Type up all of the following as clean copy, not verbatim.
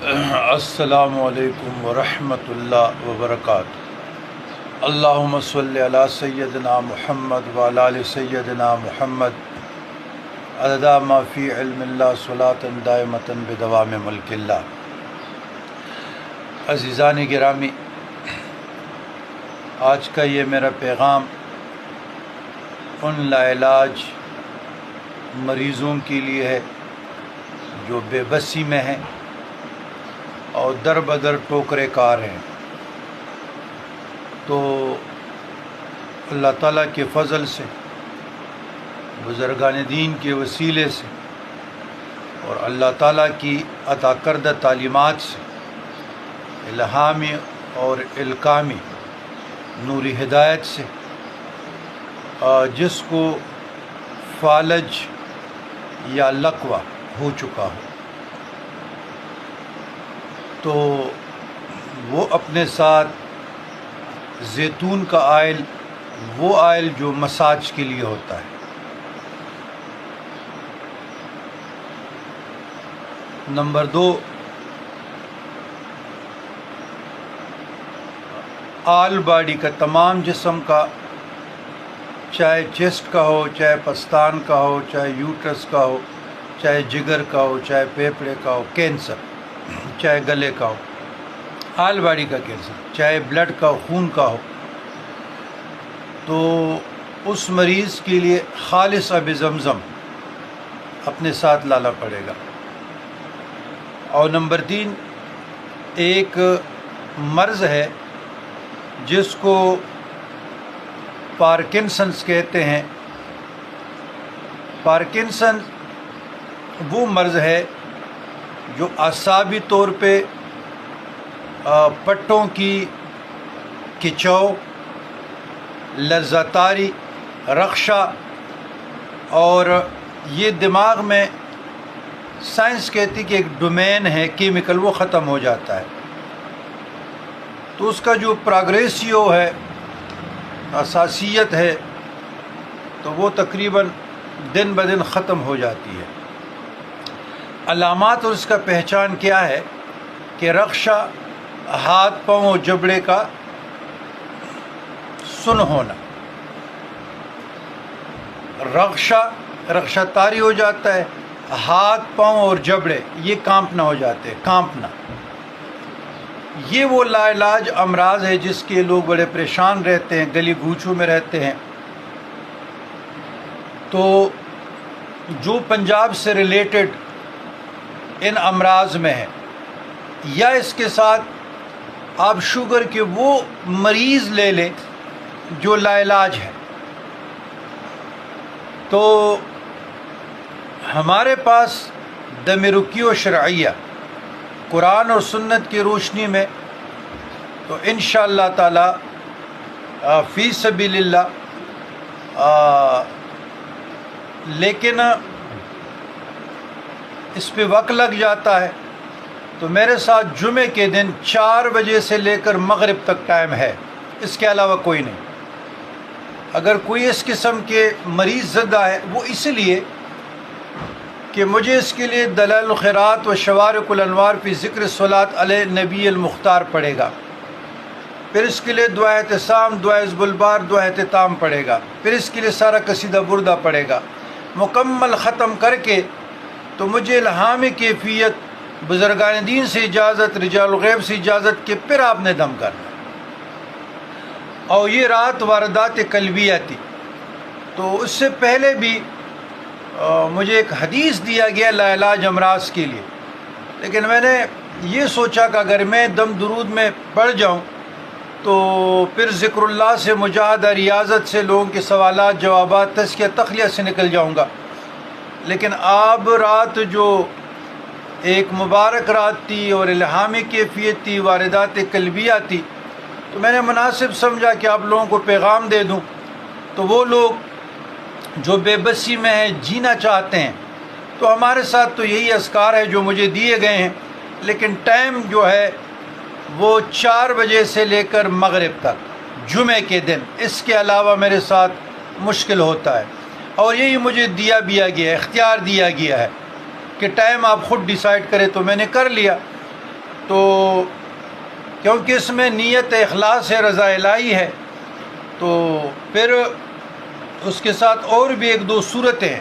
السلام علیکم ورحمۃ اللہ وبرکاتہ۔ اللہم صلی علی سیدنا محمد وعلی آل سیدنا محمد عدد ما فی علم اللہ صلاۃ دائمۃ بدوام ملک اللہ۔ عزیزان گرامی، آج کا یہ میرا پیغام ان لاعلاج مریضوں کے لیے ہے جو بے بسی میں ہیں اور در بدر ٹوکرے کار ہیں۔ تو اللہ تعالیٰ کے فضل سے، بزرگان دین کے وسیلے سے اور اللہ تعالیٰ کی عطا کردہ تعلیمات سے الہامی اور الکامی نوری ہدایت سے جس کو فالج یا لقوہ ہو چکا ہو تو وہ اپنے ساتھ زیتون کا آئل، وہ آئل جو مساج کے لیے ہوتا ہے، نمبر 2 آل باڈی کا، تمام جسم کا، چاہے چیسٹ کا ہو، چاہے پستان کا ہو، چاہے یوٹرس کا ہو، چاہے جگر کا ہو، چاہے پھیپھڑے کا ہو، کینسر چاہے گلے کا ہو، آل باڈی کا کینسر، چاہے بلڈ کا ہو، خون کا ہو، تو اس مریض کے لیے خالص آب زمزم اپنے ساتھ لانا پڑے گا۔ اور نمبر 3 ایک مرض ہے جس کو پارکنسنس کہتے ہیں۔ پارکنسن وہ مرض ہے جو اعصابی طور پہ پٹوں کی کھچاؤ، لرزاتاری، رخشہ، اور یہ دماغ میں سائنس کہتی کہ ایک ڈومین ہے کیمیکل، وہ ختم ہو جاتا ہے۔ تو اس کا جو پروگریسیو ہے، اساسیت ہے، تو وہ تقریباً دن بدن ختم ہو جاتی ہے۔ علامات اور اس کا پہچان کیا ہے کہ رخشہ، ہاتھ پاؤں اور جبڑے کا سن ہونا، رخشہ طاری ہو جاتا ہے، ہاتھ پاؤں اور جبڑے یہ کانپنا ہو جاتے ہیں، کانپنا۔ یہ وہ لاعلاج امراض ہے جس کے لوگ بڑے پریشان رہتے ہیں، گلی گوچوں میں رہتے ہیں۔ تو جو پنجاب سے ریلیٹڈ ان امراض میں ہے، یا اس کے ساتھ آپ شوگر کے وہ مریض لے لیں جو لاعلاج ہے، تو ہمارے پاس دم رکی و شرعیہ قرآن اور سنت کی روشنی میں تو انشاءاللہ تعالی فی سبیل اللہ، لیکن اس پہ وقت لگ جاتا ہے۔ تو میرے ساتھ جمعے کے دن 4 بجے سے لے کر مغرب تک ٹائم ہے، اس کے علاوہ کوئی نہیں۔ اگر کوئی اس قسم کے مریض زدہ ہے، وہ اس لیے کہ مجھے اس کے لیے دلائل الخیرات و شوارق الانوار فی ذکر الصلاۃ علی نبی المختار پڑھے گا، پھر اس کے لیے دعا اعتصام، دعا حزب البار، دعا احتتام پڑھے گا، پھر اس کے لیے سارا قصیدہ بردہ پڑھے گا۔ مکمل ختم کر کے تو مجھے الہامی کیفیت، بزرگان دین سے اجازت، رجال الغیب سے اجازت کہ پھر آپ نے دم کرنا۔ اور یہ رات واردات قلبیہ تھی، تو اس سے پہلے بھی مجھے ایک حدیث دیا گیا لاعلاج امراض کے لیے، لیکن میں نے یہ سوچا کہ اگر میں دم درود میں پڑھ جاؤں تو پھر ذکر اللہ سے، مجاہدہ، ریاضت سے، لوگوں کے سوالات جوابات، تزکیہ تخلیہ سے نکل جاؤں گا۔ لیکن آب رات جو ایک مبارک رات تھی اور الہامی کیفیت تھی، واردات قلبیہ تھی، تو میں نے مناسب سمجھا کہ آپ لوگوں کو پیغام دے دوں۔ تو وہ لوگ جو بے بسی میں ہیں، جینا چاہتے ہیں، تو ہمارے ساتھ تو یہی اذکار ہے جو مجھے دیے گئے ہیں، لیکن ٹائم جو ہے وہ 4 بجے سے لے کر مغرب تک جمعے کے دن، اس کے علاوہ میرے ساتھ مشکل ہوتا ہے۔ اور یہی مجھے دیا گیا ہے، اختیار دیا گیا ہے کہ ٹائم آپ خود ڈیسائیڈ کریں، تو میں نے کر لیا۔ تو کیونکہ اس میں نیت اخلاص ہے، رضا الہی ہے، تو پھر اس کے ساتھ اور بھی ایک دو صورتیں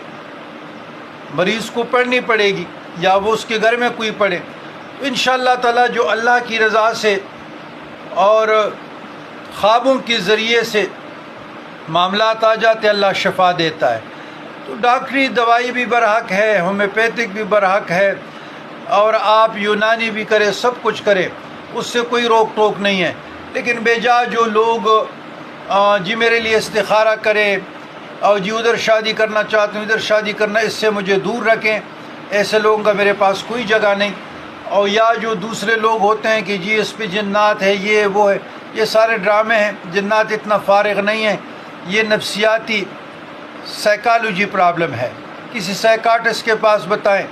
مریض کو پڑھنی پڑے گی، یا وہ اس کے گھر میں کوئی پڑھے، تو انشاءاللہ تعالیٰ جو اللہ کی رضا سے اور خوابوں کے ذریعے سے معاملات آ جاتے، اللہ شفا دیتا ہے۔ تو ڈاکٹری دوائی بھی برحق ہے، ہومیوپیتھک بھی برحق ہے، اور آپ یونانی بھی کرے، سب کچھ کرے، اس سے کوئی روک ٹوک نہیں ہے۔ لیکن بے جا جو لوگ جی میرے لیے استخارہ کرے، اور جی ادھر شادی کرنا چاہتے ہیں، ادھر شادی کرنا، اس سے مجھے دور رکھیں، ایسے لوگوں کا میرے پاس کوئی جگہ نہیں۔ اور یا جو دوسرے لوگ ہوتے ہیں کہ جی اس پہ جنات ہے، یہ وہ ہے، یہ سارے ڈرامے ہیں، جنات اتنا فارغ نہیں ہیں، یہ نفسیاتی سائیکالوجی پرابلم ہے۔ کسی سائیکاٹسٹ کے پاس بتائیں،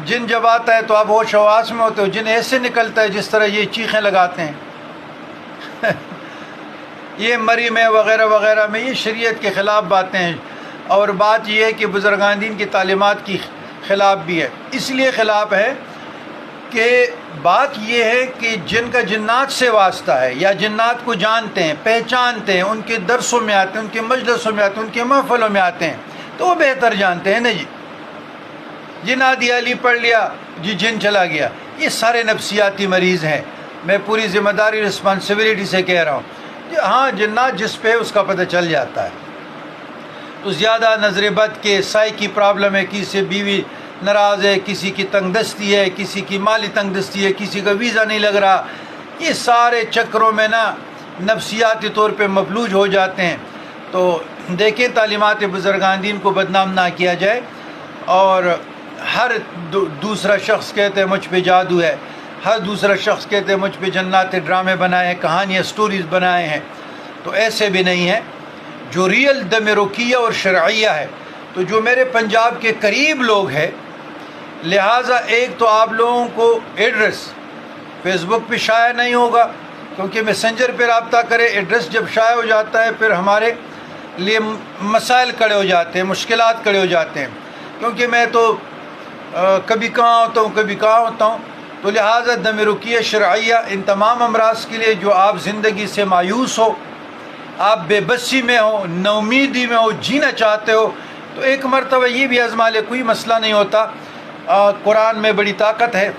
جن جب آتا ہے تو آپ ہوش حواس میں ہوتے ہو، جن ایسے نکلتا ہے جس طرح یہ چیخیں لگاتے ہیں یہ مریم ہے وغیرہ وغیرہ میں، یہ شریعت کے خلاف باتیں ہیں، اور بات یہ ہے کہ بزرگان دین کی تعلیمات کی خلاف بھی ہے۔ اس لیے خلاف ہے کہ بات یہ ہے کہ جن کا جنات سے واسطہ ہے، یا جنات کو جانتے ہیں، پہچانتے ہیں، ان کے درسوں میں آتے ہیں، ان کے مجلسوں میں آتے ہیں، ان کے محفلوں میں آتے ہیں، تو وہ بہتر جانتے ہیں نا جی۔ جن آدھی علی پڑھ لیا جی جن چلا گیا، یہ سارے نفسیاتی مریض ہیں۔ میں پوری ذمہ داری رسپانسبلٹی سے کہہ رہا ہوں کہ ہاں جنات جس پہ اس کا پتہ چل جاتا ہے۔ تو زیادہ نظر بد کے سائے کی پرابلم ہے، کسی سے بیوی ناراض ہے، کسی کی تنگ دستی ہے، کسی کی مالی تنگ دستی ہے، کسی کا ویزا نہیں لگ رہا، یہ سارے چکروں میں نا نفسیاتی طور پہ مفلوج ہو جاتے ہیں۔ تو دیکھیں تعلیمات بزرگان دین کو بدنام نہ کیا جائے، اور ہر دوسرا شخص کہتے ہیں مجھ پہ جادو ہے، ہر دوسرا شخص کہتے ہیں مجھ پہ جنات ڈرامے بنائے ہیں، کہانیاں سٹوریز بنائے ہیں، تو ایسے بھی نہیں ہے۔ جو ریئل دم رکیہ اور شرعیہ ہے، تو جو میرے پنجاب کے قریب لوگ ہیں، لہٰذا ایک تو آپ لوگوں کو ایڈریس فیس بک پہ شائع نہیں ہوگا، کیونکہ میسنجر پہ رابطہ کرے، ایڈریس جب شائع ہو جاتا ہے پھر ہمارے لیے مسائل کھڑے ہو جاتے ہیں، مشکلات کھڑے ہو جاتے ہیں، کیونکہ میں تو کبھی کہاں ہوتا ہوں کبھی کہاں ہوتا ہوں۔ تو لہٰذا دم رکیہ شرعیہ ان تمام امراض کے لیے، جو آپ زندگی سے مایوس ہو، آپ بے بسی میں ہو، نومیدی میں ہو، جینا چاہتے ہو، تو ایک مرتبہ یہ بھی آزما لے، کوئی مسئلہ نہیں ہوتا۔ قرآن میں بڑی طاقت ہے،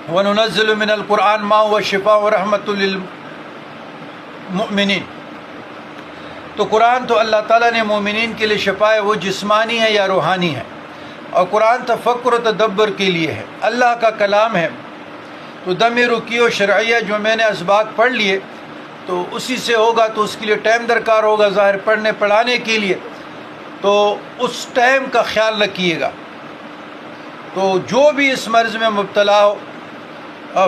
وَنُنَزِّلُ مِنَ الْقُرْآنِ مَا هُوَ شِفَاءٌ وَرَحْمَةٌ لِّلْمُؤْمِنِينَ۔ تو قرآن تو اللہ تعالیٰ نے مومنین کے لیے شفا ہے، وہ جسمانی ہے یا روحانی ہے، اور قرآن تفکر و تدبر کے لیے ہے، اللہ کا کلام ہے۔ تو دم رکیہ و شرعیہ جو میں نے اسباق پڑھ لیے تو اسی سے ہوگا، تو اس کے لیے ٹائم درکار ہوگا ظاہر پڑھنے پڑھانے کے لیے، تو اس ٹائم کا خیال رکھیے گا۔ تو جو بھی اس مرض میں مبتلا ہو،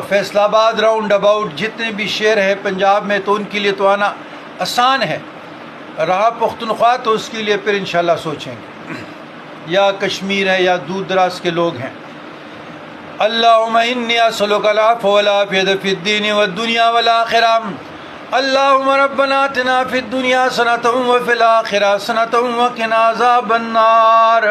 فیصل آباد راؤنڈ اباؤٹ جتنے بھی شہر ہیں پنجاب میں، تو ان کے لیے تو آنا آسان ہے، رہا پختونخوا تو اس کے لیے پھر انشاءاللہ سوچیں گے، یا کشمیر ہے یا دور دراز کے لوگ ہیں۔ اللہم انی اسألک العفو والعافیۃ فی الدین والدنیا والآخرہ، اللہم ربنا آتنا فی الدنیا حسنۃ وفی الآخرہ حسنۃ وقنا عذاب النار۔